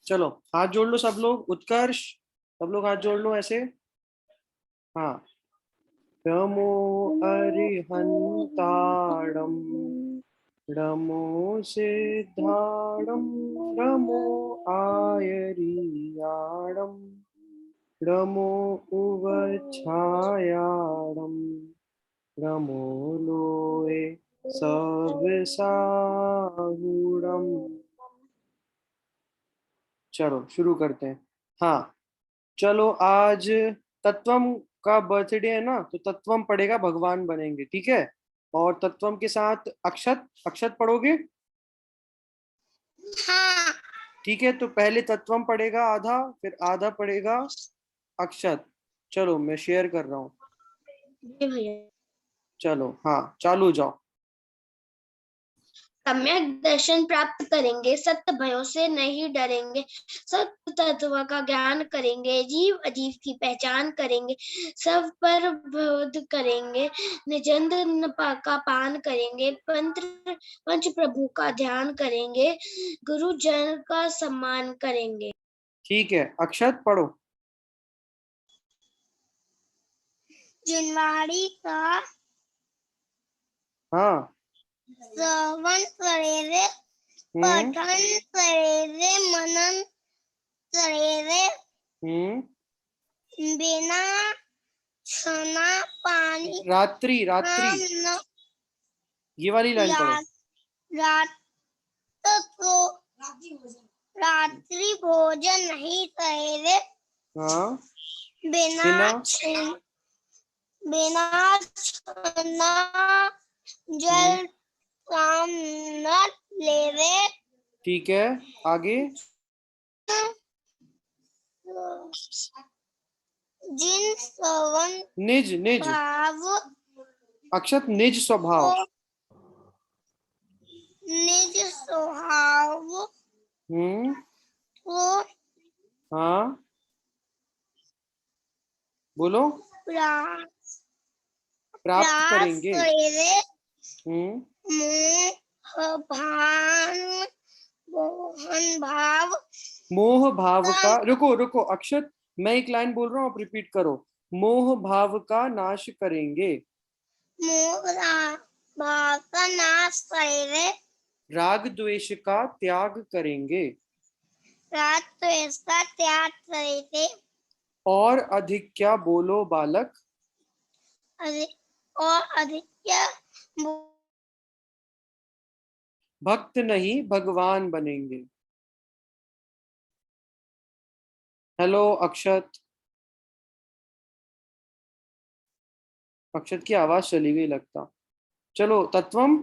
चलो हाथ जोड़ लो सब लोग। उत्कर्ष, सब लोग हाथ जोड़ लो ऐसे। हाँ। नमो अरिहंताणं नमो सिद्धाणं नमो आयरियाणं नमो उवच्छायाणं नमो लोए सविसाहुणम्। चलो शुरू करते हैं। हाँ, चलो आज तत्वम का बर्थडे है ना, तो तत्वम पढ़ेगा भगवान बनेंगे, ठीक है। और तत्वम के साथ अक्षत, अक्षत पढ़ोगे? हाँ। ठीक है, तो पहले तत्वम पढ़ेगा आधा, फिर आधा पढ़ेगा अक्षत। चलो मैं शेयर कर रहा हूँ। जी भैया। चलो हाँ, चालू जाओ। सम्यक दर्शन प्राप्त करेंगे, सत्य भयों से नहीं डरेंगे, सत्य तत्व का ज्ञान करेंगे, जीव अजीव की पहचान करेंगे, सब पर बोध करेंगे, निजंद का पान करेंगे, पंच प्रभु का ध्यान करेंगे, गुरु जन का सम्मान करेंगे। ठीक है, अक्षत पढ़ो। जिनवाड़ी का हाँ। श्रवण करेंगे, हम्म। पठन करेंगे, मनन करेंगे, हम्म। बिना खाना पानी रात्रि रात्रि, हम न ये वाली लाइन पढ़ो। रात रात को रात्रि भोजन नहीं करेंगे, हाँ। बिना बिना। बिना छना हम्म। जल काम न लेवे, ठीक है, आगे। जिन सवन निज निज, भाव अक्षत निज को स्वभाव। निज स्वभाव हम्म। को हाँ, बोलो। प्राप्त प्राप्त करेंगे। करेंगे, हम्म। मोह भान मोहन भाव मोह भाव का का, रुको रुको अक्षत, मैं एक लाइन बोल रहा हूँ, आप रिपीट करो। मोह भाव का नाश करेंगे, मोह भाव का नाश करेंगे, राग द्वेष का त्याग करेंगे, रात तो इसका त्याग करेंगे, और अधिक क्या बोलो बालक। और अधिक भक्त नहीं भगवान बनेंगे। हेलो अक्षत, अक्षत की आवाज चली गई लगता। चलो तत्वम।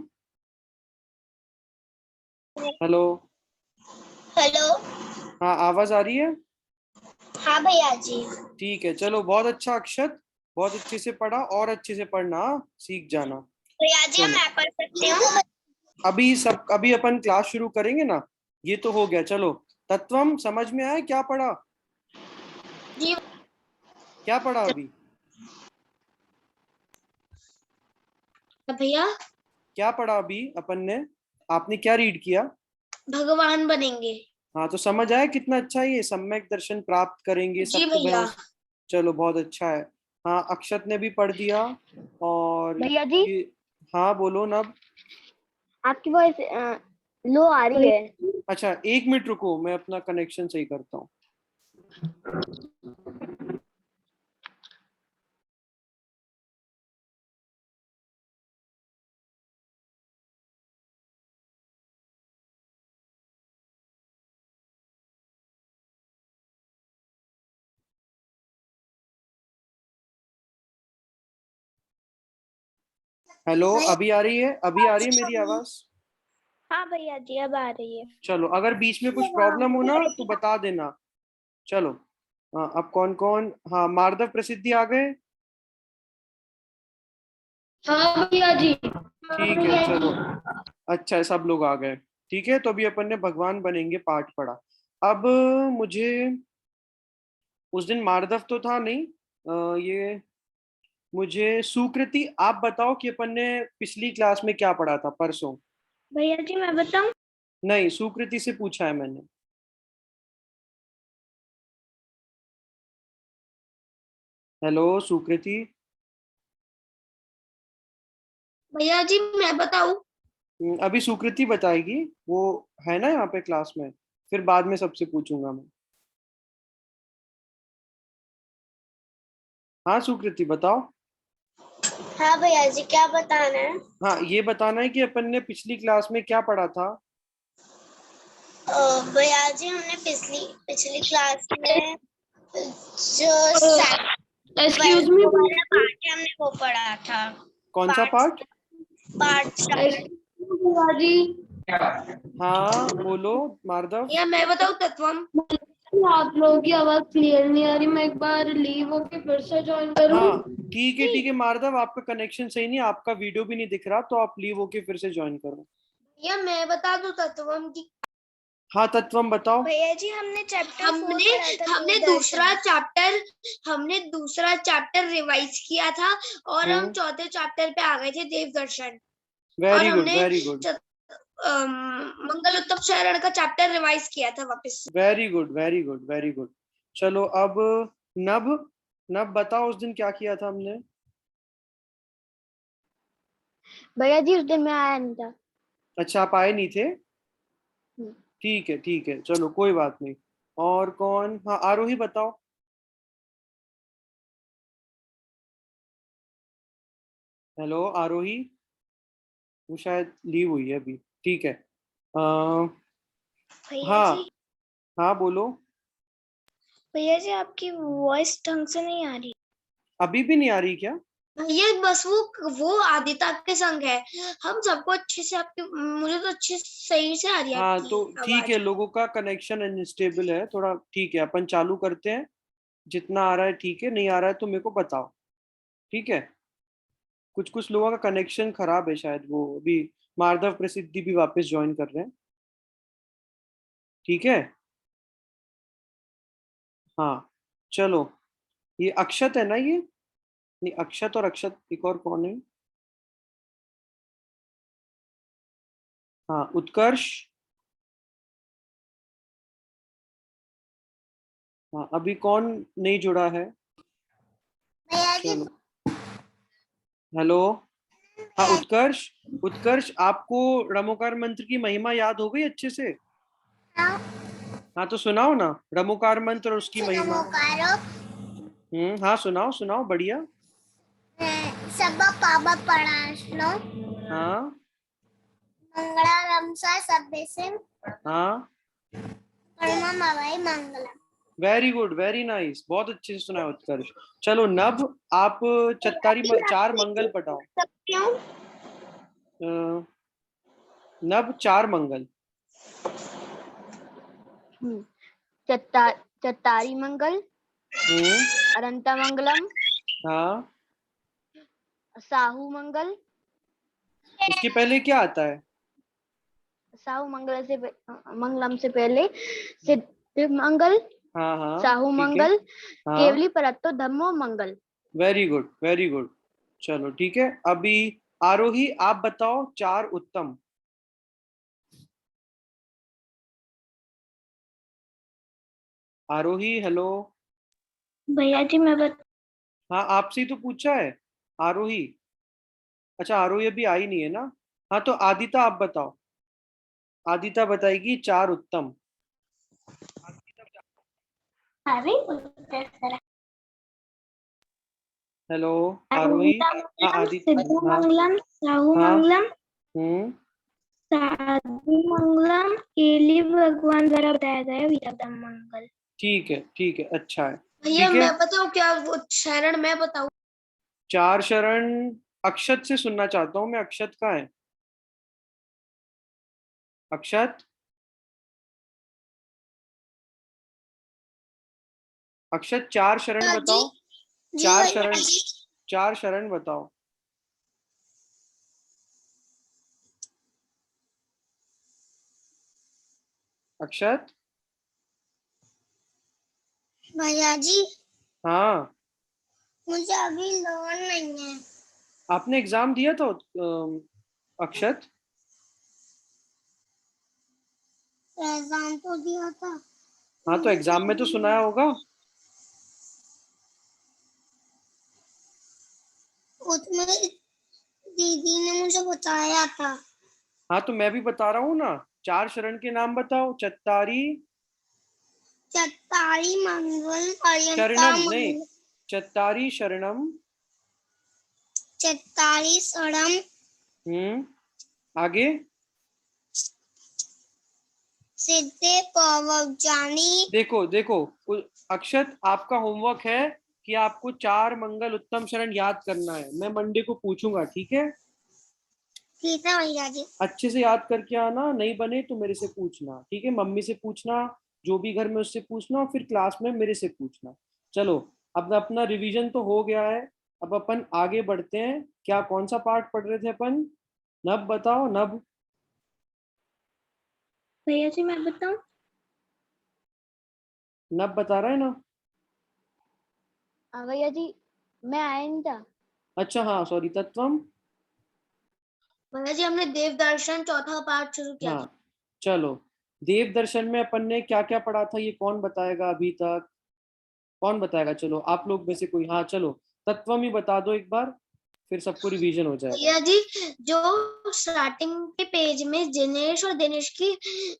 हेलो। हेलो। हाँ, आवाज आ रही है? हाँ भैया जी। ठीक है, चलो बहुत अच्छा अक्षत, बहुत अच्छे से पढ़ा, और अच्छे से पढ़ना हाँ? सीख जाना। भैया जी चलो मैं पढ़ सकती हूँ? अभी अपन क्लास शुरू करेंगे ना, ये तो हो गया। चलो तत्वम समझ में आया क्या पढ़ा? जी क्या पढ़ा अभी? भैया। क्या पढ़ा अभी अपन ने? आपने क्या रीड किया? भगवान बनेंगे। हाँ, तो समझ आया कितना अच्छा है ये, सम्यक दर्शन प्राप्त करेंगे जी सत्य भैया। भयों से। चलो बहुत अच्छा है। हाँ, अक्षत ने भी पढ़ दिया। और भैया जी ये, हाँ बोलो नब। आपकी वॉइस लो आ रही है। अच्छा एक मिनट रुको, मैं अपना कनेक्शन सही करता हूँ। हेलो, अभी आ रही है? अभी आ रही है मेरी आवाज? हाँ भैया जी अब आ रही है। चलो अगर बीच में कुछ प्रॉब्लम हो ना तो बता देना। चलो। हाँ, अब कौन कौन, हाँ मार्दव प्रसिद्धि आ गए। हाँ भैया जी। ठीक है चलो, अच्छा है सब लोग आ गए। ठीक है, तो अभी अपन ने भगवान बनेंगे पाठ पढ़ा। अब मुझे, उस दिन मार्दव तो था नहीं, ये मुझे सुकृति आप बताओ कि अपन ने पिछली क्लास में क्या पढ़ा था परसों। भैया जी मैं बताऊं? नहीं, सुकृति से पूछा है मैंने। हेलो सुकृति। भैया जी मैं बताऊं? अभी सुकृति बताएगी, वो है ना यहाँ पे क्लास में, फिर बाद में सबसे पूछूंगा मैं। हाँ सुकृति बताओ। हाँ भैया जी, क्या बताना है? हाँ ये बताना है कि अपन ने पिछली क्लास में क्या पढ़ा था। भैया जी, हमने पिछली पिछली क्लास में जो एक्सक्यूज मी वाला पार्ट है, हमने वो पढ़ा था। कौन सा पार्ट? पार्ट भैया जी, हाँ बोलो मार्दव। या मैं बताऊं तत्वम? आप लोगों की आवाज क्लियर नहीं आ रही, मैं एक बार लीव होके फिर से ज्वाइन करूँ? हाँ ठीक है मार्दव, आपका कनेक्शन सही नहीं, आपका वीडियो भी नहीं दिख रहा, तो आप लीव होके फिर से ज्वाइन करो। या मैं बता दूं तत्वम की? हाँ तत्वम बताओ। भैया जी, हमने चैप्टर हमने हमने दूसरा चैप्टर हमने दूसरा चैप्टर रिवाइज किया था, और हम चौथे चैप्टर पे आ गए थे, देव दर्शन। और वेरी गुड हमने वेरी गुड मंगल उत्तम शरण का चैप्टर रिवाइज किया था वापस से। Very good very good very good. चलो अब नभ, नभ बताओ उस दिन क्या किया था हमने। भैया जी, उस दिन मैं आया नहीं था। अच्छा आप आए नहीं थे, हम्म। ठीक है चलो कोई बात नहीं। और कौन, हाँ आरोही बताओ। हेलो आरोही, वो शायद लीव हुई है अभी, ठीक है। भैया हाँ जी, हाँ बोलो। भैया जी, आपकी वॉइस ढंग से नहीं आ रही। अभी भी नहीं आ रही क्या? ये बस वो आदिता के संग है। हम सबको अच्छे से आपकी, मुझे तो अच्छे सही से आ रही है हाँ तो आपकी ठीक है, आवाज। लोगों का कनेक्शन अनस्टेबल है थोड़ा, ठीक है अपन चालू करते हैं। जितना आ रहा है ठीक है, नहीं आ रहा है तो मेरे को बताओ, ठीक है। कुछ कुछ लोगों का कनेक्शन खराब है शायद, वो अभी मार्दव प्रसिद्धि भी वापस ज्वाइन कर रहे हैं, ठीक है। हाँ चलो, ये अक्षत है ना ये, नहीं अक्षत और अक्षत एक और कौन है? हाँ उत्कर्ष। हाँ अभी कौन नहीं जुड़ा है? भैया जी, चलो हेलो। हाँ उत्कर्ष, उत्कर्ष आपको रमोकार मंत्र की महिमा याद हो गई अच्छे से? हाँ तो सुनाओ ना रमोकार मंत्र और उसकी महिमा। नमोकारो हाँ सुनाओ सुनाओ बढ़िया। सब पाप प्रणाशनो हाँ मंगलारम सा सभ्य से हाँ परमम अवै मंगलम। वेरी गुड वेरी नाइस, बहुत अच्छे से सुना है उत्कर्ष। चलो नभ, आप चार मंगल पढ़ाओ। क्यों? अ, नभ चार मंगल। चत्तारी मंगल, हम्म अनंता मंगलम, हाँ साहू मंगल। उसके पहले क्या आता है? साहू मंगलम से पहले सिद्ध मंगल, हाँ हाँ साहू ठीक है। मंगल, हाँ केवली परत्तो धम्मो मंगल। Very good very good. चलो ठीक है, अभी आरोही आप बताओ चार उत्तम। आरोही हेलो। भैया जी मैं हाँ आपसे ही तो पूछा है आरोही। अच्छा आरोही अभी आई नहीं है ना। हाँ तो आदिता आप बताओ, आदिता बताएगी चार उत्तम। बता हेलो आरोही। अनंता हाँ मंगलम, आदित्य सिद्धू हाँ। मंगलम, साहू हाँ मंगलम, हम्म साधु मंगलम, केली भगवान द्वारा बताया गया विरम मंगल। ठीक है अच्छा है। भैया ठीक है मैं बताऊं क्या? वो शरण मैं बताऊं? चार शरण अक्षत से सुनना चाहता हूँ मैं, अक्षत का है? अक्षत, अक्षत चार शरण जी, बताओ। जी चार भैया शरण, जी। चार शरण बताओ। अक्षत। भैया जी, हाँ मुझे अभी लोन नहीं है। आपने एग्जाम दिया था अक्षत? एग्जाम तो दिया था। हाँ तो एग्जाम में तो सुनाया होगा। बताया था। हाँ तो मैं भी बता रहा हूँ ना, 4 शरण के नाम बताओ। चत्तारी चत्तारी मंगल शरणम, नहीं, चत्तारी शरणम। चत्तारी शरणम आगे। सिद्धे पवजानी। देखो देखो, अक्षत, आपका होमवर्क है कि आपको 4 मंगल उत्तम शरण याद करना है। मैं मंडे को पूछूंगा, ठीक है? ठीक है भैया जी। अच्छे से याद करके आना, नहीं बने तो मेरे से पूछना, ठीक है? मम्मी से पूछना, जो भी घर में, उससे पूछना, और फिर क्लास में मेरे से पूछना। चलो, अब अपना रिवीजन तो हो गया है। अब अपन आगे बढ़ते हैं। क्या, कौन सा पार्ट पढ़ रहे थे अपन? नब बताओ, नब। भैया जी मैं बताऊं? नब बता रहा है ना? हाँ भैया जी, मैं आया नहीं था। अच्छा हाँ, सॉरी, तत्वम। भैया जी हमने देव दर्शन चौथा पाठ शुरू किया था। हाँ चलो, देव दर्शन में अपन ने क्या क्या पढ़ा था, ये कौन बताएगा अभी तक? कौन बताएगा? चलो आप लोग में से कोई, हाँ चलो, तत्वम ही बता दो एक बार, फिर सबको रिवीजन हो जाएगा। भैया जी जो स्टार्टिंग के पेज में जिनेश और दिनेश की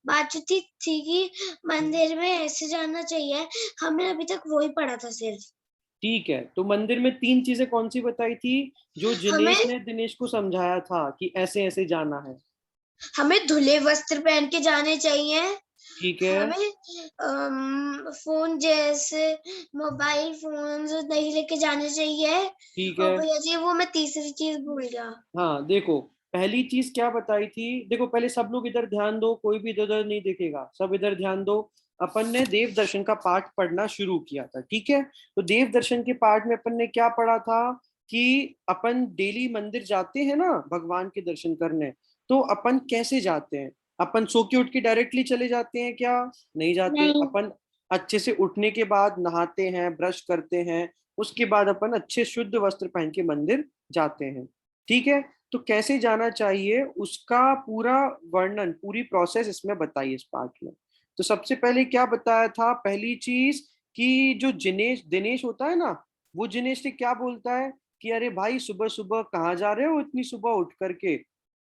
बातचीत थी कि मंदिर में ऐसे जाना चाहिए, हमने अभी तक वही पढ़ा था सिर्फ। ठीक है, तो मंदिर में 3 चीजें कौन सी बताई थी जो जिनेश हमें ने दिनेश को समझाया था कि ऐसे ऐसे जाना है? हमें धुले वस्त्र पहन के जाने चाहिए। ठीक है। हमें फोन जैसे मोबाइल फोन नहीं लेके जाने चाहिए। ठीक और है। भैया जी वो मैं तीसरी चीज भूल गया। हाँ देखो, पहली चीज क्या बताई थी? देखो पहले सब लोग इधर ध्यान दो, कोई भी इधर उधर नहीं देखेगा, सब इधर ध्यान दो। अपन ने देव दर्शन का पाठ पढ़ना शुरू किया था, ठीक है? तो देव दर्शन के पाठ में अपन ने क्या पढ़ा था कि अपन डेली मंदिर जाते हैं ना भगवान के दर्शन करने, तो अपन कैसे जाते हैं? अपन सो के उठ के डायरेक्टली चले जाते हैं क्या? नहीं जाते। नहीं। अपन अच्छे से उठने के बाद नहाते हैं, ब्रश करते हैं, उसके बाद अपन अच्छे शुद्ध वस्त्र पहन के मंदिर जाते हैं, ठीक है? तो कैसे जाना चाहिए उसका पूरा वर्णन, पूरी प्रोसेस इसमें बताइए इस पार्ट में। तो सबसे पहले क्या बताया था? पहली चीज कि जो जिनेश दिनेश होता है ना, वो जिनेश से क्या बोलता है कि अरे भाई सुबह सुबह कहाँ जा रहे हो इतनी सुबह उठ करके?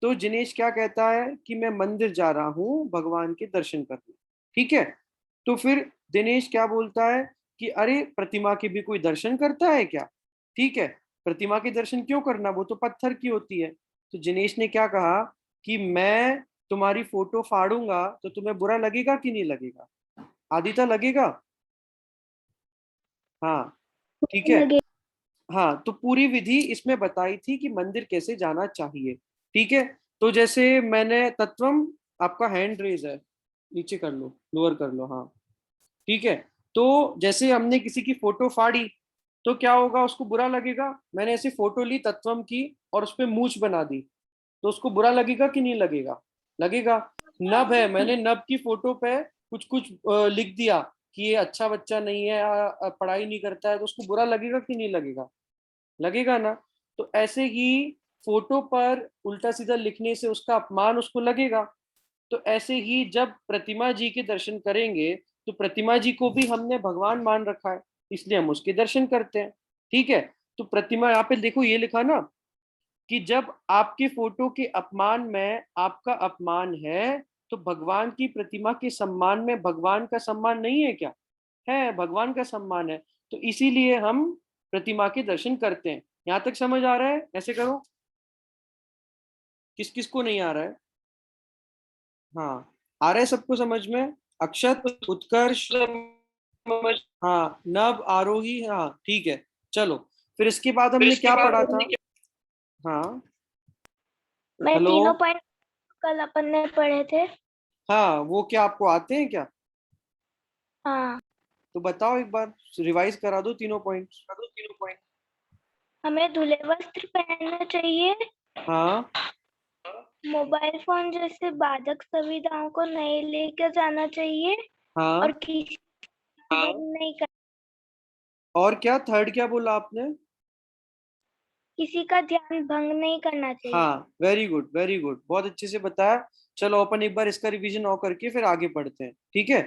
तो जिनेश क्या कहता है कि मैं मंदिर जा रहा हूँ भगवान के दर्शन करने, ठीक है? तो फिर दिनेश क्या बोलता है कि अरे प्रतिमा के भी कोई दर्शन करता है क्या? ठीक है, प्रतिमा के दर्शन क्यों करना, वो तो पत्थर की होती है। तो जिनेश ने क्या कहा कि मैं तुम्हारी फोटो फाड़ूंगा तो तुम्हें बुरा लगेगा कि नहीं लगेगा? आदिता, लगेगा? हाँ, ठीक है। लगे। हाँ, तो पूरी विधि इसमें बताई थी कि मंदिर कैसे जाना चाहिए, ठीक है? तो जैसे मैंने तत्वम, आपका हैंड रेज है, नीचे कर लो, लोअर कर लो, हाँ, ठीक है। तो जैसे हमने किसी की फोटो फाड़ी तो क्या होगा, उसको बुरा लगेगा? मैंने ऐसी फोटो ली तत्वम की और उस पर मूछ बना दी, तो उसको बुरा लगेगा कि नहीं लगेगा? लगेगा। नब है, मैंने नब की फोटो पे कुछ कुछ लिख दिया कि ये अच्छा बच्चा नहीं है, पढ़ाई नहीं करता है, तो उसको बुरा लगेगा कि नहीं लगेगा? लगेगा ना? तो ऐसे ही फोटो पर उल्टा सीधा लिखने से उसका अपमान उसको लगेगा। तो ऐसे ही जब प्रतिमा जी के दर्शन करेंगे तो प्रतिमा जी को भी हमने भगवान मान रखा है, इसलिए हम उसके दर्शन करते हैं, ठीक है? तो प्रतिमा, यहाँ पे देखो ये लिखा ना कि जब आपके फोटो के अपमान में आपका अपमान है, तो भगवान की प्रतिमा के सम्मान में भगवान का सम्मान नहीं है क्या? है, भगवान का सम्मान है। तो इसीलिए हम प्रतिमा के दर्शन करते हैं। यहां तक समझ आ रहा है? ऐसे करो, किस किस को नहीं आ रहा है? हाँ, आ रहा है सबको समझ में? अक्षत, उत्कर्ष, हाँ, नव, आरोही, हाँ ठीक है। चलो, फिर इसके बाद हमने क्या पढ़ा था? हाँ, मैं हेलो। तीनों पॉइंट कल अपन ने पढ़े थे। हाँ, वो क्या आपको आते हैं क्या? हाँ, तो बताओ एक बार, रिवाइज करा दो तीनों पॉइंट। हमें धुले वस्त्र पहनना चाहिए। हाँ। मोबाइल फोन जैसे बाधक सुविधाओं को नहीं लेकर जाना चाहिए। और हाँ, किसी का नहीं कर, और क्या, थर्ड क्या बोला आपने? किसी का ध्यान भंग नहीं करना चाहिए। हाँ, वेरी गुड वेरी गुड, बहुत अच्छे से बताया। चलो अपन एक बार इसका रिवीजन और करके फिर आगे पढ़ते हैं, ठीक है?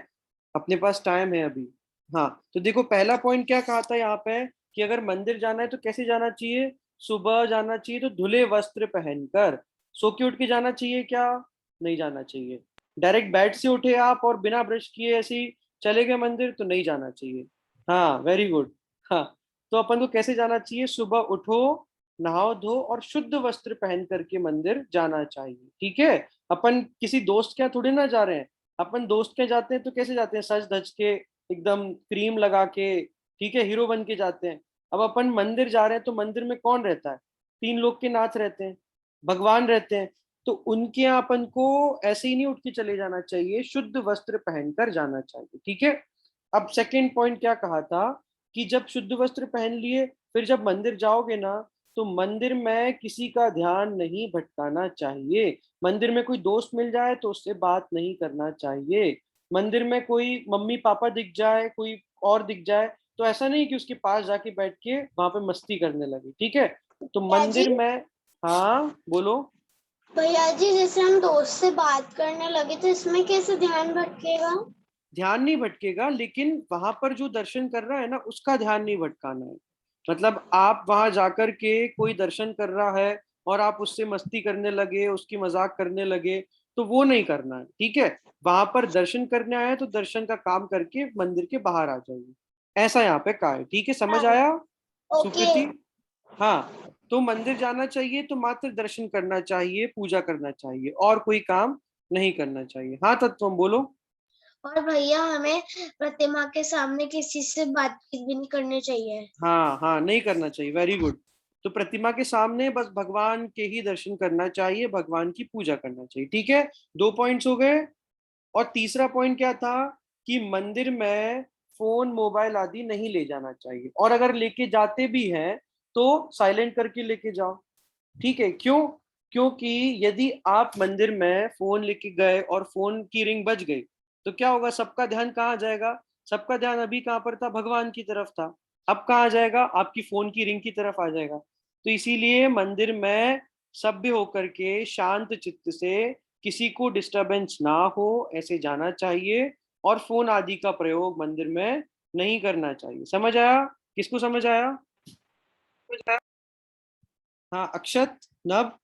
अपने पास टाइम है अभी। हाँ, तो देखो पहला पॉइंट क्या कहा था यहाँ पे कि अगर मंदिर जाना है तो कैसे जाना चाहिए? सुबह जाना चाहिए तो धुले वस्त्र पहनकर, सो के उठ के जाना चाहिए क्या? नहीं जाना चाहिए। डायरेक्ट बेड से उठे आप और बिना ब्रश किए ऐसे ही चले गए मंदिर, तो नहीं जाना चाहिए। हाँ, वेरी गुड। हाँ, तो अपन को कैसे जाना चाहिए? सुबह उठो, नहाओ धो और शुद्ध वस्त्र पहन करके मंदिर जाना चाहिए, ठीक है। अपन किसी दोस्त के यहाँ थोड़ी ना जा रहे हैं। अपन दोस्त के जाते हैं तो कैसे जाते हैं? सज धज के, एकदम क्रीम लगा के, ठीक है, हीरो बन के जाते हैं। अब अपन मंदिर जा रहे हैं तो मंदिर में कौन रहता है? 3 लोग के नाथ रहते हैं, भगवान रहते हैं। तो उनके यहाँ अपन को ऐसे ही नहीं उठ के चले जाना चाहिए, शुद्ध वस्त्र पहनकर जाना चाहिए, ठीक है। अब सेकंड पॉइंट क्या कहा था कि जब शुद्ध वस्त्र पहन लिए, फिर जब मंदिर जाओगे ना, तो मंदिर में किसी का ध्यान नहीं भटकाना चाहिए। मंदिर में कोई दोस्त मिल जाए तो उससे बात नहीं करना चाहिए। मंदिर में कोई मम्मी पापा दिख जाए, कोई और दिख जाए, तो ऐसा नहीं कि उसके पास जाके बैठ के वहां पे मस्ती करने लगे, ठीक है। तो भैया जी, मंदिर में, हाँ बोलो। भैया जी जैसे हम दोस्त से बात करने लगे तो इसमें कैसे ध्यान भटकेगा? ध्यान नहीं भटकेगा, लेकिन वहां पर जो दर्शन कर रहा है ना, उसका ध्यान नहीं भटकाना है। मतलब आप वहां जाकर के कोई दर्शन कर रहा है और आप उससे मस्ती करने लगे, उसकी मजाक करने लगे, तो वो नहीं करना है, ठीक है। वहां पर दर्शन करने आए हैं तो दर्शन का काम करके मंदिर के बाहर आ जाइए, ऐसा यहाँ पे कहा है, ठीक है। समझ आया ओके। सुकृति? हाँ, तो मंदिर जाना चाहिए तो मात्र दर्शन करना चाहिए, पूजा करना चाहिए, और कोई काम नहीं करना चाहिए। हाँ तत्वम बोलो। और भैया हमें प्रतिमा के सामने किसी से बातचीत भी नहीं करनी चाहिए। हाँ हाँ, नहीं करना चाहिए, वेरी गुड। तो प्रतिमा के सामने बस भगवान के ही दर्शन करना चाहिए, भगवान की पूजा करना चाहिए, ठीक है। 2 पॉइंट्स हो गए। और तीसरा पॉइंट क्या था कि मंदिर में फोन मोबाइल आदि नहीं ले जाना चाहिए, और अगर लेके जाते भी हैं तो साइलेंट करके लेके जाओ, ठीक है। क्यों? क्योंकि यदि आप मंदिर में फोन लेके गए और फोन की रिंग बज गई, तो क्या होगा? सबका ध्यान कहाँ जाएगा? सबका ध्यान अभी कहाँ पर था? भगवान की तरफ था। अब कहाँ जाएगा? आपकी फोन की रिंग की तरफ आ जाएगा। तो इसीलिए मंदिर में सभ्य होकर के शांत चित्त से, किसी को डिस्टरबेंस ना हो, ऐसे जाना चाहिए। और फोन आदि का प्रयोग मंदिर में नहीं करना चाहिए। समझ आया? किसको समझ आया? हाँ, अक्षत, नभ,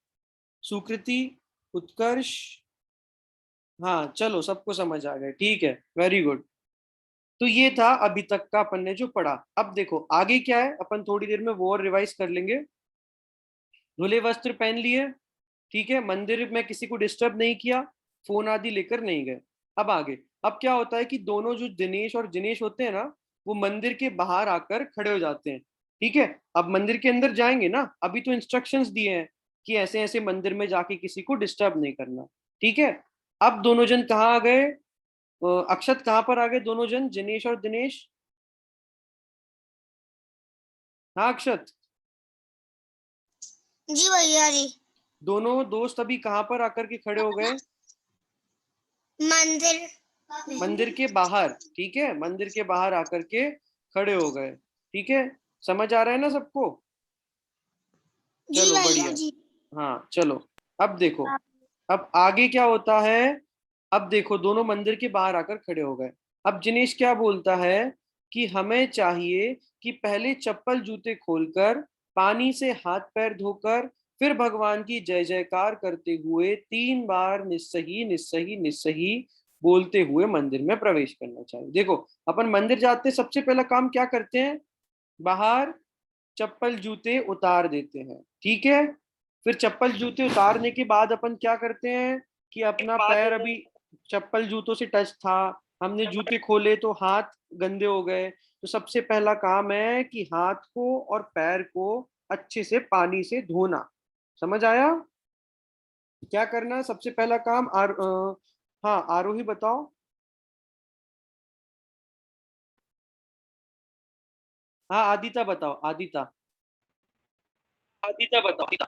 सुकृति, उत्कर्ष। हाँ चलो, सबको समझ आ गया, ठीक है, वेरी गुड। तो ये था अभी तक का अपन ने जो पढ़ा। अब देखो आगे क्या है, अपन थोड़ी देर में वो और रिवाइज कर लेंगे। धुले वस्त्र पहन लिए, ठीक है, मंदिर में किसी को डिस्टर्ब नहीं किया, फोन आदि लेकर नहीं गए। अब आगे, अब क्या होता है कि दोनों जो दिनेश और जिनेश होते हैं ना, वो मंदिर के बाहर आकर खड़े हो जाते हैं, ठीक है। अब मंदिर के अंदर जाएंगे ना, अभी तो इंस्ट्रक्शंस दिए हैं कि ऐसे ऐसे मंदिर में जाके किसी को डिस्टर्ब नहीं करना, ठीक है। अब दोनों जन कहाँ आ गए? अक्षत कहाँ पर आ गए दोनों जन, जिनेश और दिनेश? हाँ अक्षत, जी भैया जी। दोनों दोस्त अभी कहाँ पर आकर के खड़े हो गए? मंदिर। मंदिर के बाहर, ठीक है, मंदिर के बाहर आकर के खड़े हो गए, ठीक है। समझ आ रहा है ना सबको? जी चलो भैया बढ़िया। जी। हाँ चलो, अब देखो, अब आगे क्या होता है। अब देखो दोनों मंदिर के बाहर आकर खड़े हो गए। अब जिनेश क्या बोलता है कि हमें चाहिए कि पहले चप्पल जूते खोलकर, पानी से हाथ पैर धोकर, फिर भगवान की जय जयकार करते हुए 3 बार निस्सही निस्सही निस्सही बोलते हुए मंदिर में प्रवेश करना चाहिए। देखो, अपन मंदिर जाते सबसे पहला काम क्या करते हैं? बाहर चप्पल जूते उतार देते हैं, ठीक है। फिर चप्पल जूते उतारने के बाद अपन क्या करते हैं कि अपना पैर अभी चप्पल जूतों से टच था, हमने जूते खोले तो हाथ गंदे हो गए, तो सबसे पहला काम है कि हाथ को और पैर को अच्छे से पानी से धोना। समझ आया? क्या करना है सबसे पहला काम? हाँ आरोही बताओ। हाँ आदिता बताओ, आदिता। आदिता बताओ।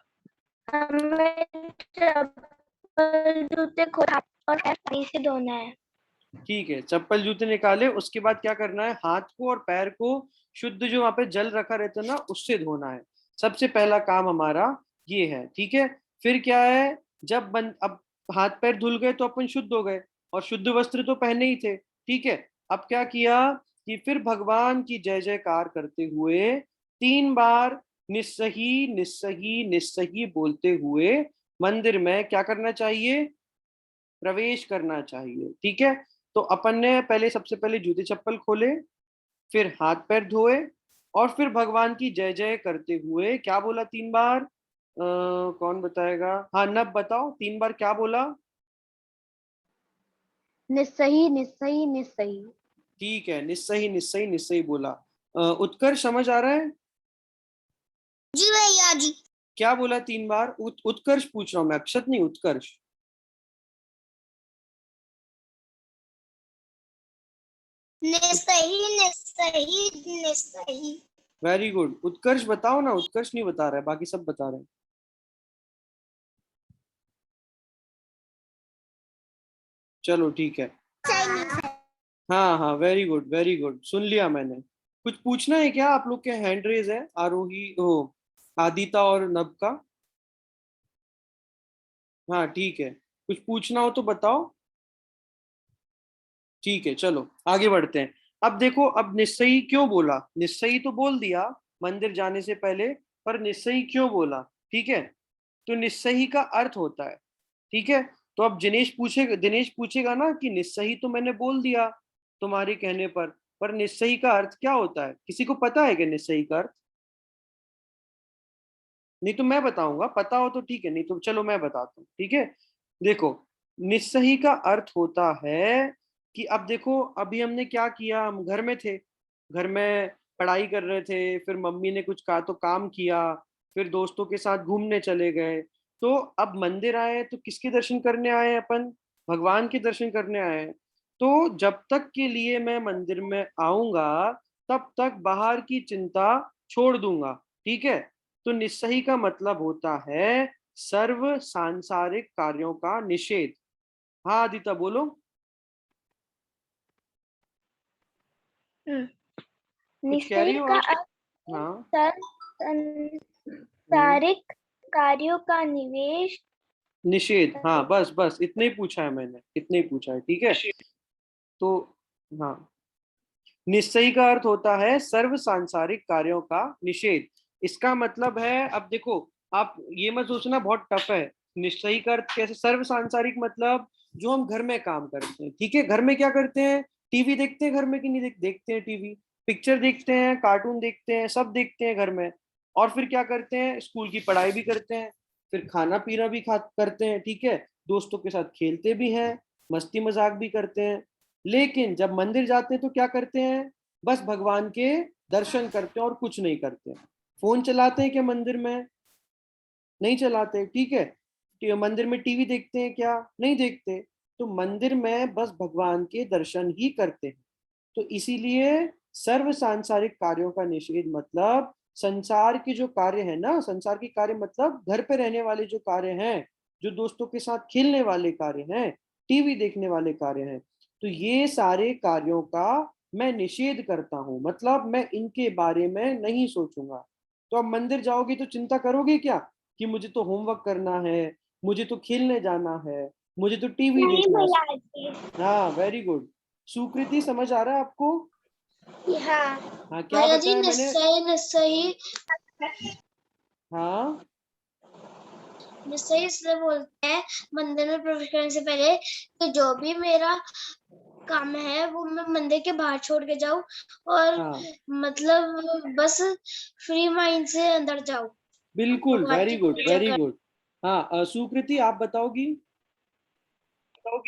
हमें चप्पल जूते खोलना और पैर पानी से धोना है। ठीक है, चप्पल जूते निकाले, उसके बाद क्या करना है? हाथ को और पैर को शुद्ध जो वहां पे जल रखा रहता है ना, उससे धोना है। सबसे पहला काम हमारा ये है, ठीक है। फिर क्या है, अब हाथ पैर धुल गए तो अपन शुद्ध हो गए, और शुद्ध वस्त्र तो पहने ही थे, ठीक है। अब क्या किया कि फिर भगवान की जय जयकार करते हुए 3 बार निस्सही निस्सही निस्सही बोलते हुए मंदिर में क्या करना चाहिए? प्रवेश करना चाहिए। ठीक है, तो अपन ने पहले सबसे पहले जूते चप्पल खोले, फिर हाथ पैर धोए, और फिर भगवान की जय जय करते हुए क्या बोला 3 बार? कौन बताएगा? हाँ, नब बताओ 3 बार क्या बोला? निस्सही निस्सही निस्सही। ठीक है, निस्सही निस्सही निस्सही बोला। उत्कर्ष समझ आ रहा है? जी भैया जी। क्या बोला 3 बार? उत्कर्ष पूछ रहा हूं मैं, अक्षत नहीं, उत्कर्ष। निस्सही निस्सही निस्सही। Very good. उत्कर्ष बताओ ना, उत्कर्ष नहीं बता रहा है, बाकी सब बता रहे हैं। चलो ठीक है। हाँ हाँ, वेरी गुड वेरी गुड, सुन लिया मैंने। कुछ पूछना है क्या? आप लोग के हैंड रेज है, आरोही हो, आदिता और नब का। हाँ ठीक है, कुछ पूछना हो तो बताओ। ठीक है, चलो आगे बढ़ते हैं। अब देखो, अब निस्सही क्यों बोला? निस्सही तो बोल दिया मंदिर जाने से पहले, पर निस्सही क्यों बोला? ठीक है, तो निस्सही का अर्थ होता है, ठीक है, तो अब दिनेश पूछेगा ना कि निस्सही तो मैंने बोल दिया तुम्हारे कहने पर निस्सही का अर्थ क्या होता है? किसी को पता है कि निस्सही का अर्थ? नहीं तो मैं बताऊंगा, पता हो तो ठीक है, नहीं तो चलो मैं बताता हूँ, ठीक है। देखो, निस्सही का अर्थ होता है कि अब देखो, अभी हमने क्या किया, हम घर में थे, घर में पढ़ाई कर रहे थे, फिर मम्मी ने कुछ कहा तो काम किया, फिर दोस्तों के साथ घूमने चले गए, तो अब मंदिर आए तो किसके दर्शन करने आए हैं अपन? भगवान के दर्शन करने आए हैं। तो जब तक के लिए मैं मंदिर में आऊंगा, तब तक बाहर की चिंता छोड़ दूंगा, ठीक है। तो निस्सही का मतलब होता है सर्व सांसारिक कार्यों का निषेध। हाँ आदिता बोलो। कुछ कह रही निस्सही हो का आप? अर्थ हाँ। हम्म, सांसारिक कार्यों का निषेध, हाँ बस बस इतना ही पूछा है मैंने, इतना ही पूछा है, ठीक है। तो हाँ, निश्चयी का अर्थ होता है सर्व सांसारिक कार्यों का निषेध। इसका मतलब है, अब देखो, आप ये मत सोचना बहुत टफ है। निश्चयी का अर्थ कैसे? सर्व सांसारिक मतलब जो हम घर में काम करते हैं, ठीक है, घर में क्या करते हैं? टीवी देखते हैं घर में कि नहीं देखते हैं टीवी, पिक्चर देखते हैं, कार्टून देखते हैं, सब देखते हैं घर में। और फिर क्या करते हैं? स्कूल की पढ़ाई भी करते हैं, फिर खाना पीना भी खा करते हैं, ठीक है, दोस्तों के साथ खेलते भी हैं, मस्ती मजाक भी करते हैं। लेकिन जब मंदिर जाते हैं तो क्या करते हैं? बस भगवान के दर्शन करते हैं और कुछ नहीं करते हैं। फोन चलाते हैं क्या मंदिर में? नहीं चलाते, ठीक है। मंदिर में टीवी देखते हैं क्या? नहीं देखते। तो मंदिर में बस भगवान के दर्शन ही करते हैं। तो इसीलिए सर्व सांसारिक कार्यों का निषेध मतलब संसार के जो कार्य है ना, संसार के कार्य मतलब घर पे रहने वाले जो कार्य हैं, जो दोस्तों के साथ खेलने वाले कार्य हैं, टीवी देखने वाले कार्य हैं, तो ये सारे कार्यों का मैं निषेध करता हूं, मतलब मैं इनके बारे में नहीं सोचूंगा। तो अब मंदिर जाओगे तो चिंता करोगे क्या कि मुझे तो होमवर्क करना है, मुझे तो खेलने जाना है, मुझे तो टीवी नहीं देखना भैया है? जी। हाँ वेरी गुड। सुकृति समझ आ रहा है आपको? हाँ हाँ, क्या भैया जी, बताया मैंने? निश्चय निश्चय हाँ निश्चय इसलिए बोलते हैं मंदिर में प्रवेश करने से पहले कि जो भी मेरा काम है वो मैं मंदिर के बाहर छोड़ के जाऊं, और हाँ, मतलब बस फ्री माइंड से अंदर जाऊं, बिल्कुल, भगवान वेरी की गुड पूजा वेरी कर। गुड। हाँ, सुकृति आप बताओगी? हाँ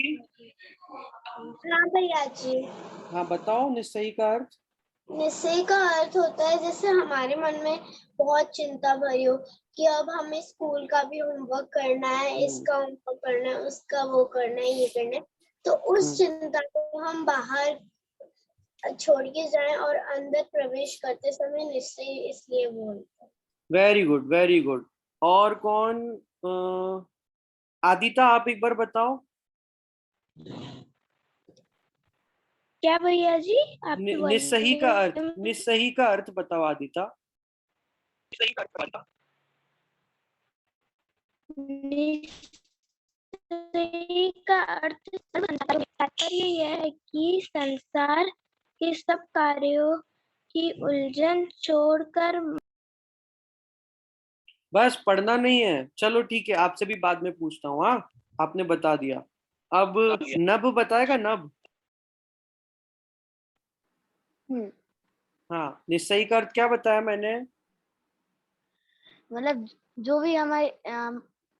भैया जी। हाँ बताओ, निश्चयी का अर्थ। निश्चय का अर्थ होता है जैसे हमारे मन में बहुत चिंता भरी हो कि अब हमें स्कूल का भी होमवर्क करना है, हम्म, इसका होमवर्क करना है, उसका वो करना है, ये करना है, तो उस हम्म, चिंता को हम बाहर छोड़ के जाएं और अंदर प्रवेश करते समय निश्चय इसलिए बोलते हैं। Very good very good. और कौन? आदिता आप एक बार बताओ। क्या भैया जी? आप ही निस्सही का बोलिए। अर्थ, निस्सही का अर्थ बताओ आदिता। निश्चय का अर्थ तात्पर्य यह है कि संसार के सब कार्यों की उलझन छोड़कर बस पढ़ना नहीं है, चलो ठीक है, आपसे भी बाद में पूछता हूँ। हाँ, आपने बता दिया। अब नभ बताएगा, नभ। हम्म, हाँ, निस्सही का अर्थ क्या बताया मैंने? मतलब जो भी हमारे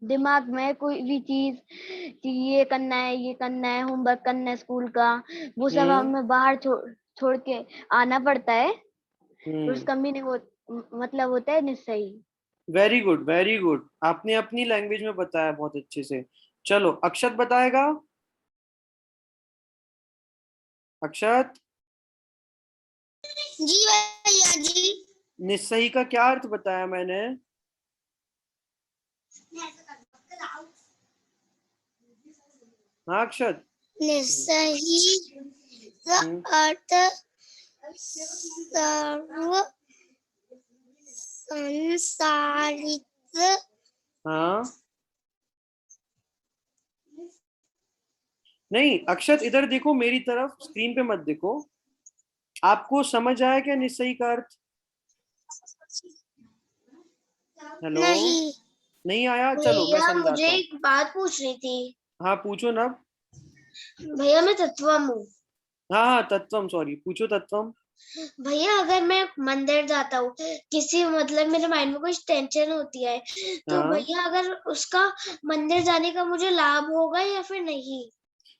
दिमाग में कोई भी चीज कि ये करना है, ये करना है, होमवर्क करना है स्कूल का, वो सब हम्म। हमें बाहर छोड़ के आना पड़ता है, तो हम्म। उसका मीनिंग मतलब होता है निस्सही। वेरी गुड, वेरी गुड, आपने अपनी लैंग्वेज में बताया बहुत अच्छे से। चलो, अक्षत बताएगा। अक्षत, जी भैया जी। निस्सही का क्या अर्थ बताया मैंने? हाँ अक्षत। निस्सही का हम्म। अर्थ सर्व संसारिक हाँ, नहीं अक्षत, इधर देखो मेरी तरफ, स्क्रीन पे मत देखो। आपको समझ आया क्या निस्सही का अर्थ? हेलो। नहीं। नहीं आया, चलो मैं भैया मुझे समझाता हूँ। एक बात पूछनी थी। हाँ पूछो ना। भैया मैं तत्वम हूँ। हाँ हाँ, तत्वम, सॉरी, पूछो तत्वम। भैया अगर मैं मंदिर जाता हूँ, किसी मतलब मेरे माइंड में कुछ टेंशन होती है, तो हाँ, भैया अगर उसका मंदिर जाने का मुझे लाभ होगा या फिर नहीं?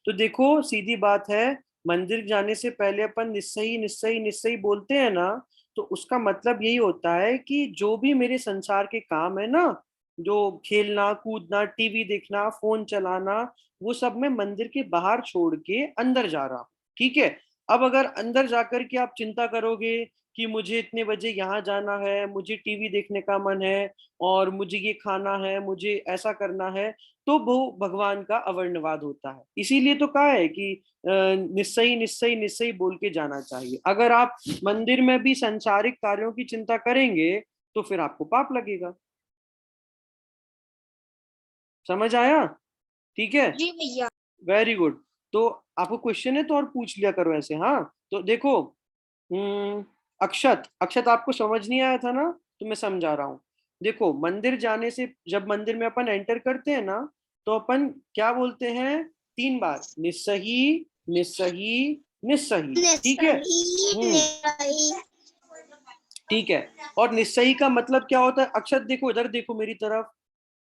तो देखो सीधी बात है, मंदिर जाने से पहले अपन निस्सही निस्सही निस्सही बोलते हैं ना, तो उसका मतलब यही होता है कि जो भी मेरे संसार के काम है ना, जो खेलना कूदना, टीवी देखना, फोन चलाना, वो सब मैं मंदिर के बाहर छोड़ के अंदर जा रहा हूँ। ठीक है। अब अगर अंदर जाकर के आप चिंता करोगे कि मुझे इतने बजे यहाँ जाना है, मुझे टीवी देखने का मन है, और मुझे ये खाना है, मुझे ऐसा करना है, तो वो भगवान का अवर्णवाद होता है। इसीलिए तो कहा है कि निस्सही निस्सही निस्सही बोल के जाना चाहिए। अगर आप मंदिर में भी संसारिक कार्यों की चिंता करेंगे तो फिर आपको पाप लगेगा। समझ आया? ठीक है। जी भैया। Very good. तो आपको क्वेश्चन है तो और पूछ लिया करो ऐसे। हाँ, तो देखो, अक्षत, अक्षत आपको समझ नहीं आया था ना, तो मैं समझा रहा हूँ। देखो, मंदिर जाने से, जब मंदिर में अपन एंटर करते हैं ना, तो अपन क्या बोलते हैं? 3 बार, निस्सही निस्सही निस्सही। ठीक है। निस्सही हम्म। निस्सही। ठीक है। और निस्सही का मतलब क्या होता है? अक्षत देखो, इधर देखो मेरी तरफ।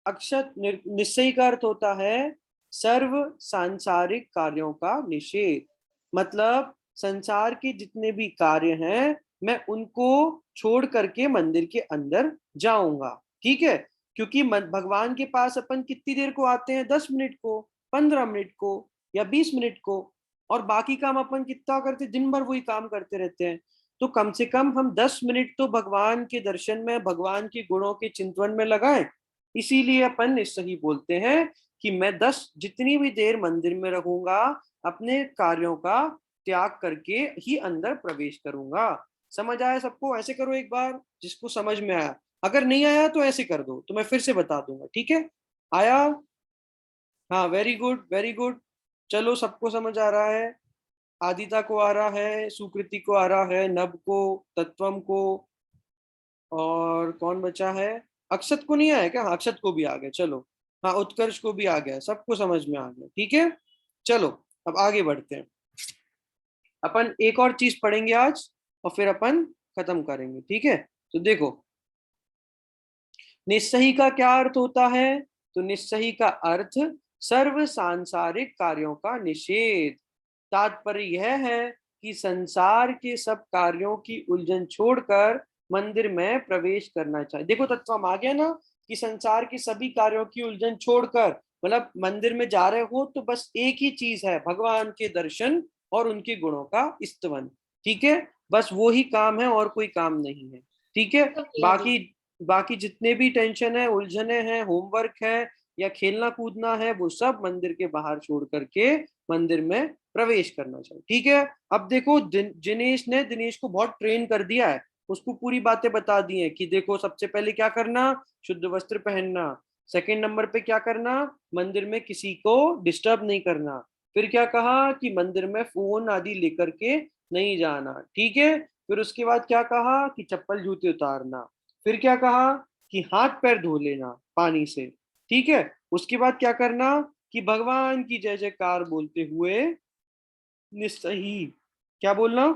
अक्षत, निश्चय का अर्थ होता है सर्व सांसारिक कार्यों का निषेध। मतलब संसार के जितने भी कार्य हैं, मैं उनको छोड़ करके मंदिर के अंदर जाऊंगा। ठीक है। क्योंकि भगवान के पास अपन कितनी देर को आते हैं? 10 मिनट को, 15 मिनट को, या 20 मिनट को। और बाकी काम अपन कितना करते हैं? दिन भर वही काम करते रहते हैं। तो कम से कम हम 10 मिनट तो भगवान के दर्शन में, भगवान के गुणों के चिंतन में लगाएं। इसीलिए अपन सही बोलते हैं कि मैं 10 जितनी भी देर मंदिर में रहूंगा, अपने कार्यों का त्याग करके ही अंदर प्रवेश करूंगा। समझ आया सबको? ऐसे करो एक बार, जिसको समझ में आया। अगर नहीं आया तो ऐसे कर दो, तो मैं फिर से बता दूंगा। ठीक है? आया? हाँ, वेरी गुड, वेरी गुड। चलो, सबको समझ आ रहा है। आदिता को आ रहा है, सुकृति को आ रहा है, नभ को, तत्वम को, और कौन बचा है? अक्षत को नहीं आया क्या? हाँ, अक्षत को भी आ गया, चलो। हाँ, उत्कर्ष को भी आ गया, सबको समझ में आ गया। ठीक है। चलो, अब आगे बढ़ते हैं। अपन एक और चीज पढ़ेंगे आज, और फिर अपन खत्म करेंगे। ठीक है। तो देखो, निस्सही का क्या अर्थ होता है? तो निस्सही का अर्थ सर्व सांसारिक कार्यों का निषेध। तात्पर्य यह है कि संसार के सब कार्यों की उलझन छोड़कर मंदिर में प्रवेश करना चाहिए। देखो, तत्व आ गया ना, कि संसार के सभी कार्यों की उलझन छोड़कर, मतलब मंदिर में जा रहे हो तो बस एक ही चीज है, भगवान के दर्शन और उनके गुणों का स्तवन। ठीक है। बस वो ही काम है, और कोई काम नहीं है। ठीक है। भैया जी। बाकी बाकी जितने भी टेंशन है, उलझने हैं, होमवर्क है, या खेलना कूदना है, वो सब मंदिर के बाहर छोड़ करके मंदिर में प्रवेश करना चाहिए। ठीक है। अब देखो, जिनेश ने दिनेश को बहुत ट्रेन कर दिया है। उसको पूरी बातें बता दी हैं कि देखो, सबसे पहले क्या करना? शुद्ध वस्त्र पहनना। सेकंड नंबर पे क्या करना? मंदिर में किसी को डिस्टर्ब नहीं करना। फिर क्या कहा? कि मंदिर में फोन आदि लेकर के नहीं जाना। ठीक है। फिर उसके बाद क्या कहा? कि चप्पल जूते उतारना। फिर क्या कहा? कि हाथ पैर धो लेना पानी से, ठीक है। उसके बाद क्या करना कि भगवान की जय जयकार बोलते हुए निस्सही, क्या बोलना,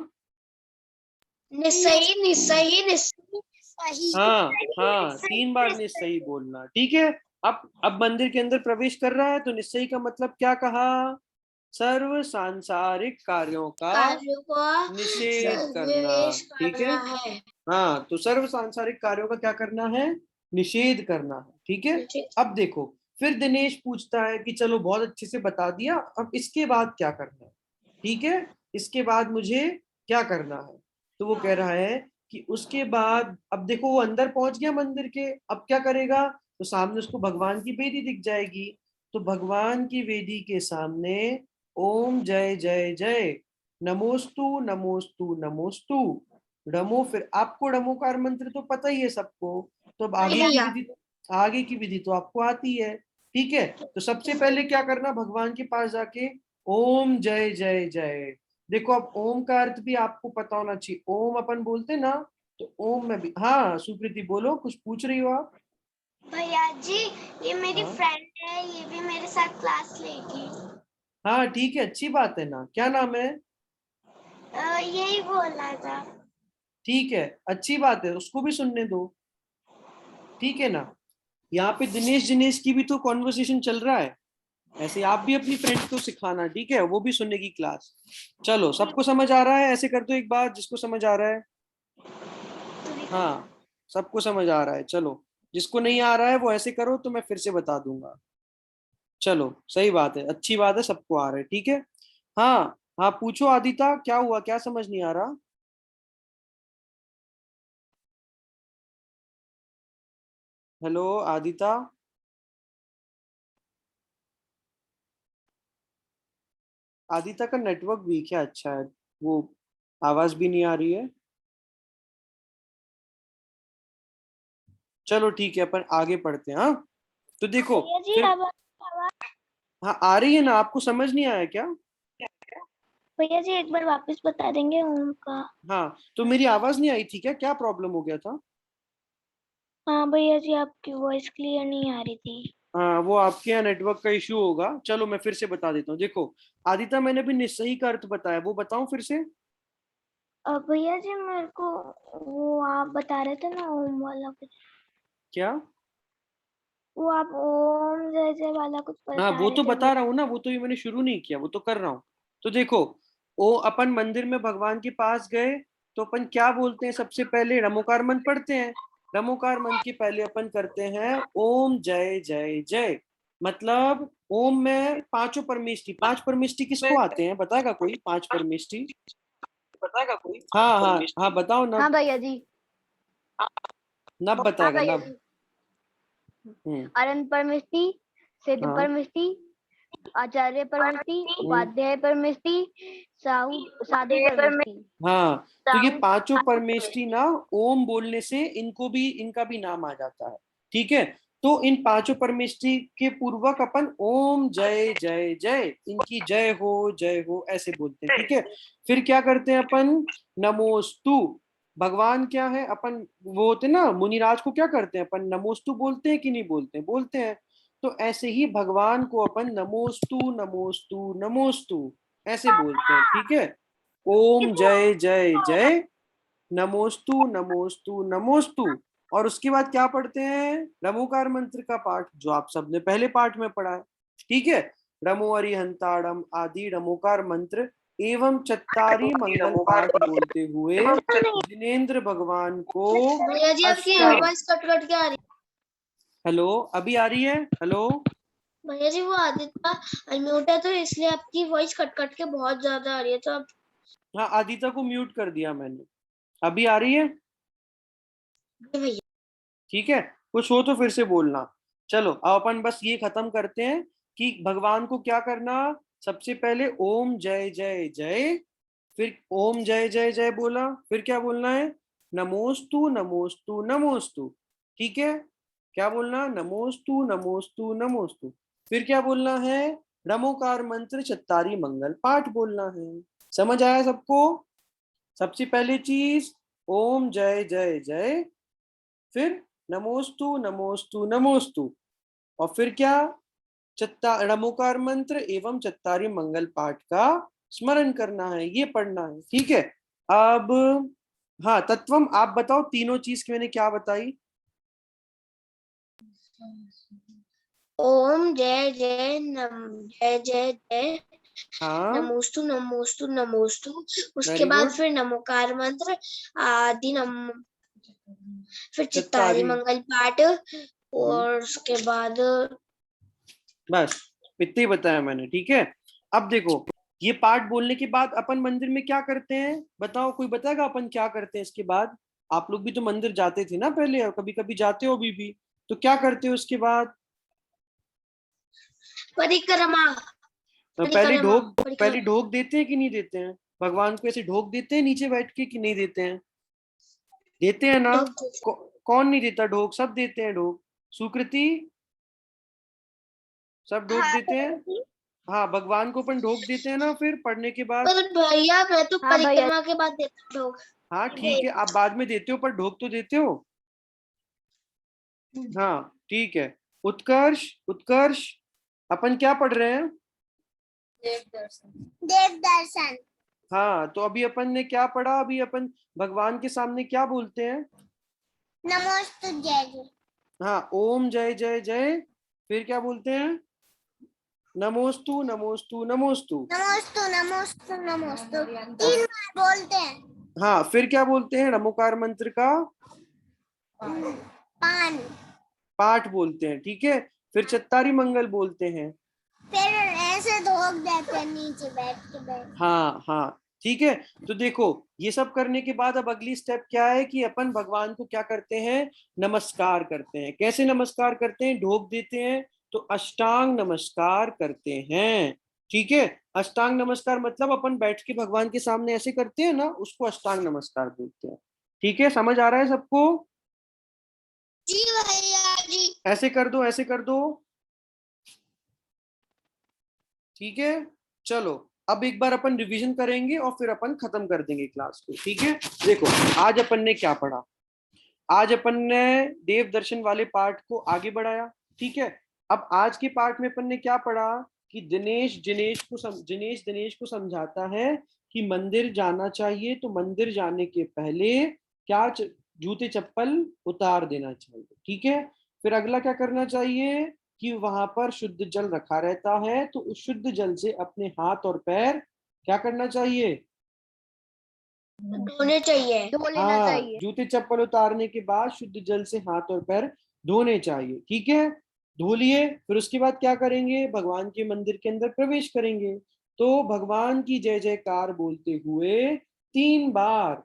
निस्सही निस्सही निस्सही। हाँ हाँ, 3 बार निस्सही बोलना, ठीक है। अब मंदिर के अंदर प्रवेश कर रहा है तो निस्सही का मतलब क्या कहा, सर्व सांसारिक कार्यों का कार्यों को निषेध करना, निवेश ठीक है। करना है। हाँ, तो सर्व सांसारिक कार्यों का क्या करना है, निषेध करना है, ठीक है। अब देखो, फिर दिनेश पूछता है कि चलो बहुत अच्छे से बता दिया, अब इसके बाद क्या करना है, ठीक है, इसके बाद मुझे क्या करना है। तो वो कह रहा है कि उसके बाद, अब देखो वो अंदर पहुंच गया मंदिर के, अब क्या करेगा, तो सामने उसको भगवान की वेदी दिख जाएगी, तो भगवान की वेदी के सामने ओम जय जय जय, नमोस्तु नमोस्तु नमोस्तु, डमो, फिर आपको डमोकार मंत्र तो पता ही है सबको, तो अब आगे की विधि तो आपको आती है, ठीक है। तो सबसे पहले क्या करना, भगवान के पास जाके ओम जय जय जय। देखो अब ओम का अर्थ भी आपको पता होना चाहिए, ओम अपन बोलते ना, तो ओम में भी, हाँ सुप्रीति बोलो, कुछ पूछ रही हो आप। भैया जी, ये मेरी हाँ फ्रेंड है, ये भी मेरे साथ क्लास लेगी। हाँ ठीक है, अच्छी बात है ना, क्या नाम है, यही बोलना था। ठीक है, अच्छी बात है, उसको भी सुनने दो, ठीक है ना। यहाँ पे दिनेश दिनेश की भी तो कॉन्वर्सेशन चल रहा है, ऐसे आप भी अपनी फ्रेंड को सिखाना, ठीक है, वो भी सुनेगी क्लास। चलो, सबको समझ आ रहा है, ऐसे कर दो एक बार जिसको समझ आ रहा है, हाँ सबको समझ आ रहा है, चलो जिसको नहीं आ रहा है वो ऐसे करो तो मैं फिर से बता दूंगा। चलो सही बात है, अच्छी बात है, सबको आ रहा है, ठीक है। हाँ हाँ, पूछो आदिता, क्या हुआ, क्या समझ नहीं आ रहा। हेलो आदिता, आदिता का नेटवर्क वीक है, अच्छा है, वो आवाज भी नहीं आ रही है। चलो ठीक है, अपन आगे पढ़ते हैं, हाँ। तो देखो भैया जी, फिर, अब हाँ आ रही है ना, आपको समझ नहीं आया क्या। भैया जी एक बार वापस बता देंगे ओम का। हाँ, तो मेरी आवाज नहीं आई थी क्या, क्या प्रॉब्लम हो गया था। हाँ भैया जी, आपकी वॉइस क्लियर नहीं आ रही थी। हाँ, वो आपके यहाँ नेटवर्क का इश्यू होगा, चलो मैं फिर से बता देता हूँ। देखो आदिता, मैंने भी निस्सही का अर्थ बताया, वो बताऊं फिर से। भैया जी मेरे को वो आप बता रहे थे ना ओम वाला कुछ, क्या, वो आप ओम जय जय वाला कुछ हाँ बता वो रहे तो थे बता रहा भैया। हूँ ना, वो तो ये मैंने शुरू नहीं किया, वो तो कर रहा हूँ। तो देखो, ओ अपन मंदिर में भगवान के पास गए, तो अपन क्या बोलते हैं, सबसे पहले रमोकार मंत्र पढ़ते हैं। रमोकार मंत्र के पहले अपन करते हैं ओम जय जय जय, मतलब ओम में पांचों परमेष्टि, 5 परमेष्टि किसको आते हैं, बताएगा कोई 5 परमेष्टि। हाँ हाँ हाँ, बताओ हाँ नब, भैया जी। नब हाँ बताएगा भैया नब। जी। हम्म, अरन परमिष्टि, सिद्ध हाँ, परमिष्टि, आचार्य परमिष्टि, उपाध्याय परमिष्टि, साधु परमिष्टि। हाँ, तो ये पांचों परमेष्टि ना, ओम बोलने से इनको भी, इनका भी नाम आ जाता है, ठीक है। तो इन 5 परमेष्टि के पूर्वक अपन ओम जय जय जय, इनकी जय हो ऐसे बोलते हैं, ठीक है। फिर क्या करते हैं अपन, नमोस्तु, भगवान क्या है, अपन वो होते हैं ना मुनिराज को, क्या करते हैं अपन, नमोस्तु बोलते हैं कि नहीं बोलते हैं, बोलते हैं। तो ऐसे ही भगवान को अपन नमोस्तु नमोस्तु नमोस्तु ऐसे बोलते हैं, ठीक है। ओम जय जय जय, नमोस्तु नमोस्तु नमोस्तु, और उसके बाद क्या पढ़ते हैं, रमोकार मंत्र का पाठ, जो आप सबने पहले पाठ में पढ़ा है, ठीक है। रमो अरिहंताड़म आदि रमोकार मंत्र एवं चत्तारी मंगल पाठ बोलते हुए जिनेन्द्र भगवान को भैया जी आपकी अष्टा, वॉइस कट कट के आ रही हेलो अभी आ रही है, हेलो। है। भैया जी वो आदित्य अनम्यूट है, तो इसलिए आपकी वॉइस कट कट के बहुत ज्यादा आ रही है, तो आप हाँ, आदित्य को म्यूट कर दिया मैंने, अभी आ रही है, भैया। ठीक है। कुछ हो तो फिर से बोलना। चलो अब अपन बस ये खत्म करते हैं कि भगवान को क्या करना, सबसे पहले ओम जय जय जय, फिर ओम जय जय जय बोला, फिर क्या बोलना है, नमोस्तु नमोस्तु नमोस्तु, ठीक है। क्या बोलना, नमोस्तु नमोस्तु नमोस्तु, फिर क्या बोलना है, नमोकार मंत्र चत्तारी मंगल पाठ बोलना है। समझ आया सबको। सबसे पहली चीज ओम जय जय जय, फिर नमोस्तु नमोस्तु नमोस्तु। और फिर क्या, नमोकार मंत्र एवं चत्तारी मंगल पाठ का स्मरण करना है, ये पढ़ना है। ठीक है, अब हाँ तत्वम आप बताओ, तीनों चीज की मैंने क्या बताई? ओम जय जय जय जय जय, हाँ नमोस्तु नमोस्तु नमोस्तु, उसके वेरी बाद गुड। फिर नमोकार मंत्र आदि फिर चित्तारी चत्तारी मंगल पाठ, और उसके बाद बस इतना ही बताया मैंने। ठीक है, अब देखो ये पाठ बोलने के बाद अपन मंदिर में क्या करते हैं बताओ, कोई बताएगा अपन क्या करते हैं इसके बाद? आप लोग भी तो मंदिर जाते थे ना पहले, और कभी कभी जाते हो अभी भी, तो क्या करते हो उसके बाद? परिक्रमा, तो परिक्रमा, पहले परिक्रमा। ढोक देते हैं कि नहीं देते हैं? भगवान को ऐसे ढोक देते हैं नीचे बैठ के कि नहीं देते हैं? देते हैं ना? कौन नहीं देता ढोक? सब देते हैं ढोक। सुकृति, सब ढोक हाँ देते हैं। हाँ भगवान को अपन ढोक देते हैं ना फिर पढ़ने के बाद। पर भैया मैं तो हाँ भैया। परिक्रमा के बाद देता हूँ। हाँ ठीक है, आप बाद में देते हो पर ढोक तो देते हो। हाँ ठीक है। उत्कर्ष, उत्कर्ष अपन क्या पढ़ रहे हैं? देव दर्शन, देव दर्शन। हाँ तो अभी अपन ने क्या पढ़ा? अभी अपन भगवान के सामने क्या बोलते हैं? नमोस्तु जय जय, हाँ ओम जय जय जय, फिर क्या बोलते हैं? नमोस्तु नमोस्तु नमोस्तु। नमोस्तु नमोस्तु नमोस्तु, 3 बार बोलते हैं। हाँ फिर क्या बोलते हैं? नमोकार मंत्र का पान, पाठ बोलते हैं। ठीक है, फिर चत्तारी मंगल बोलते हैं। फिर ऐसे धोख देते हैं नीचे बैठ के। हाँ हाँ ठीक है। तो देखो ये सब करने के बाद अब अगली स्टेप क्या है कि अपन भगवान को क्या करते हैं? नमस्कार करते हैं। कैसे नमस्कार करते हैं? ढोक देते हैं तो अष्टांग नमस्कार करते हैं। ठीक है, अष्टांग नमस्कार मतलब अपन बैठ के भगवान के सामने ऐसे करते हैं ना, उसको अष्टांग नमस्कार बोलते हैं। ठीक है, समझ आ रहा है सबको? जी भैया जी। ऐसे कर दो, ऐसे कर दो। ठीक है, चलो अब एक बार अपन रिवीजन करेंगे और फिर अपन खत्म कर देंगे क्लास को। ठीक है, देखो आज अपन ने क्या पढ़ा? आज अपन ने देव दर्शन वाले पाठ को आगे बढ़ाया। ठीक है, अब आज के पाठ में अपन ने क्या पढ़ा कि दिनेश दिनेश को समझाता है कि मंदिर जाना चाहिए, तो मंदिर जाने के पहले क्या जूते चप्पल उतार देना चाहिए। ठीक है, फिर अगला क्या करना चाहिए कि वहां पर शुद्ध जल रखा रहता है, तो उस शुद्ध जल से अपने हाथ और पैर क्या करना चाहिए? धोने चाहिए, धो लेना हाँ, चाहिए। जूते चप्पल उतारने के बाद शुद्ध जल से हाथ और पैर धोने चाहिए। ठीक है, धो लिए, फिर उसके बाद क्या करेंगे? भगवान के मंदिर के अंदर प्रवेश करेंगे। तो भगवान की जय जयकार बोलते हुए 3 बार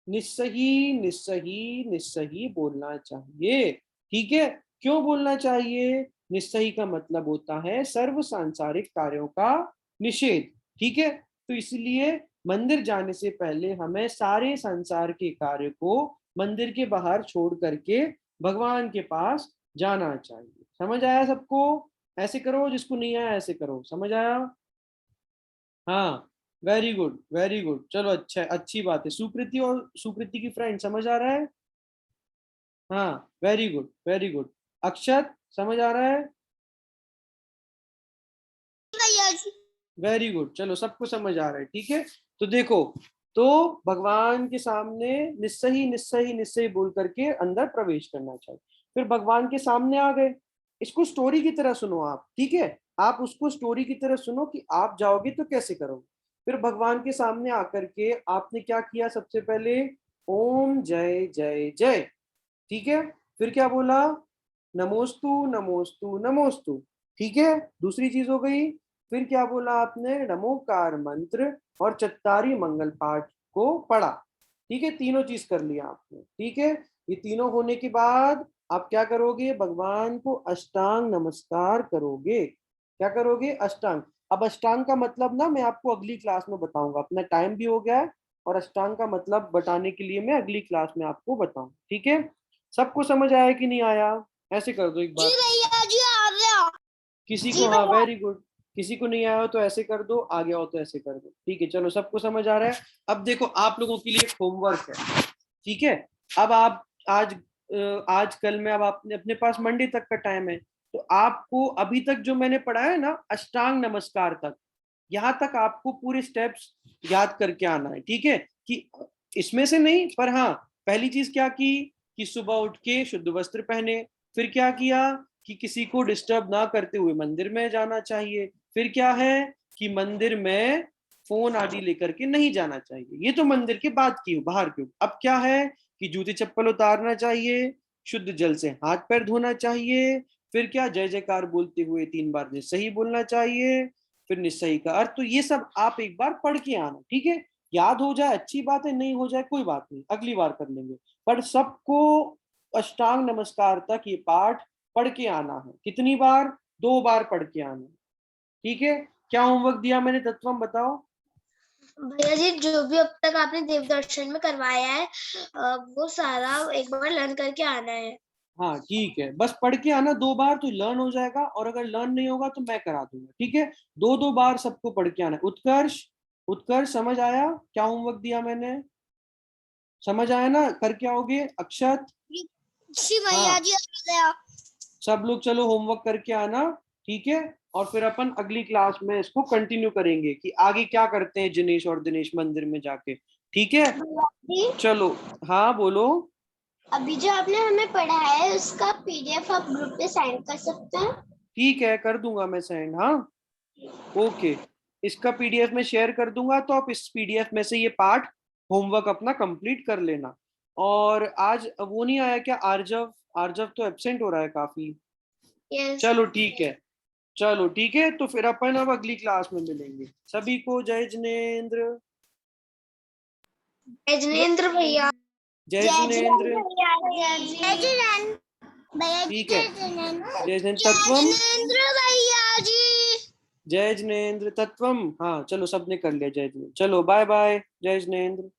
निस्सही निस्सही निस्सही बोलना चाहिए। ठीक है, क्यों बोलना चाहिए? निस्सही का मतलब होता है सर्व सांसारिक कार्यों का निषेध। ठीक है, तो इसलिए मंदिर जाने से पहले हमें सारे संसार के कार्य को मंदिर के बाहर छोड़ करके भगवान के पास जाना चाहिए। समझ आया सबको? ऐसे करो, जिसको नहीं आया ऐसे करो। समझ आया? हाँ वेरी गुड वेरी गुड, चलो अच्छा है, अच्छी बात है। सुकृति और सुकृति की फ्रेंड समझ आ रहा है? हाँ वेरी गुड वेरी गुड। अक्षत समझ आ रहा है? भैया जी। वेरी गुड, चलो सबको समझ आ रहा है। ठीक है, तो देखो, तो भगवान के सामने निस्सही निस्सही निस्सही बोल करके अंदर प्रवेश करना चाहिए। फिर भगवान के सामने आ गए, इसको स्टोरी की तरह सुनो आप। ठीक है, आप उसको स्टोरी की तरह सुनो कि आप जाओगे तो कैसे करोगे। फिर भगवान के सामने आकर के आपने क्या किया? सबसे पहले ओम जय जय जय। ठीक है, फिर क्या बोला? नमोस्तु नमोस्तु नमोस्तु। ठीक है, दूसरी चीज हो गई। फिर क्या बोला आपने? नमोकार मंत्र और चत्तारी मंगल पाठ को पढ़ा। ठीक है, तीनों चीज कर लिया आपने। ठीक है, ये तीनों होने के बाद आप क्या करोगे? भगवान को अष्टांग नमस्कार करोगे। क्या करोगे? अष्टांग। अब अष्टांग का मतलब ना मैं आपको अगली क्लास में बताऊंगा, अपना टाइम भी हो गया है, और अष्टांग का मतलब बताने के लिए मैं अगली क्लास में आपको बताऊं। ठीक है, सबको समझ आया कि नहीं आया? ऐसे कर दो एक जी बार। भैया जी आ गया। किसी जी को, हाँ भैया। वेरी गुड, किसी को नहीं आया हो तो ऐसे कर दो, आ गया हो तो ऐसे कर दो। ठीक है, चलो सबको समझ आ रहा है। अब देखो आप लोगों के लिए होमवर्क है। ठीक है, अब आप आज आज कल में, अब आपने अपने पास मंडे तक का टाइम है, तो आपको अभी तक जो मैंने पढ़ा है ना अष्टांग नमस्कार तक, यहाँ तक आपको पूरे स्टेप्स याद करके आना है, ठीक है? कि इसमें से नहीं, पर हाँ पहली चीज क्या की कि सुबह उठ के शुद्ध वस्त्र पहने, फिर क्या किया कि किसी को डिस्टर्ब ना करते हुए मंदिर में जाना चाहिए, फिर क्या है कि मंदिर में फोन आदि लेकर के नहीं जाना चाहिए, ये तो मंदिर के बाद की बाहर की। अब क्या है कि जूते चप्पल उतारना चाहिए, शुद्ध जल से हाथ पैर धोना चाहिए, फिर क्या जय जयकार बोलते हुए 3 बार निस्सही बोलना चाहिए, फिर निस्सही का अर्थ, तो ये सब आप एक बार पढ़ के आना, ठीक है? याद हो जाए अच्छी बात है, नहीं हो जाए कोई बात नहीं, अगली बार कर लेंगे, पर सबको अष्टांग नमस्कार तक ये पाठ पढ़ के आना है। कितनी बार? 2 बार पढ़ के आना, ठीक है? क्या होमवर्क दिया मैंने, तत्वम बताओ। भैया जी जो भी अब तक आपने देव दर्शन में करवाया है वो सारा एक बार लर्न करके आना है। हाँ ठीक है, बस पढ़ के आना 2 बार तो लर्न हो जाएगा, और अगर लर्न नहीं होगा तो मैं करा दूंगा, ठीक है? 2 बार सबको पढ़ के आना है। उत्कर्ष, उत्कर्ष समझ आया क्या होमवर्क दिया मैंने? समझ आया ना? करके आओगे? अक्षत, जी हाँ जी सब लोग चलो होमवर्क करके आना, ठीक है? और फिर अपन अगली क्लास में इसको कंटिन्यू करेंगे कि आगे क्या करते हैं जिनेश और दिनेश मंदिर में जाके, ठीक है? चलो, हाँ बोलो। अभी जो आपने हमें पढ़ाया है उसका पीडीएफ आप ग्रुप पे सेंड कर सकते हैं। ठीक है, कर दूंगा मैं सेंड, हाँ ओके। इसका पीडीएफ में शेयर कर दूंगा, तो आप इस पीडीएफ में से ये पार्ट होमवर्क अपना कंप्लीट कर लेना। और आज वो नहीं आया क्या आर्जव? आर्जव तो एब्सेंट हो रहा है काफी। यस चलो ठीक है, चलो ठीक है, तो फिर अपन अब अगली क्लास में मिलेंगे। सभी को जय जिनेंद्र। जिनेंद्र भैया। जय जिनेंद्र। जय जिनेंद्र भैया। ठीक है, जय जिनेंद्र जय तत्वम। जिनेंद्र भैया जी। जय जिनेंद्र तत्वम। हाँ चलो, सबने कर लिया जय जिनेंद्र, चलो बाय बाय, जय जिनेंद्र।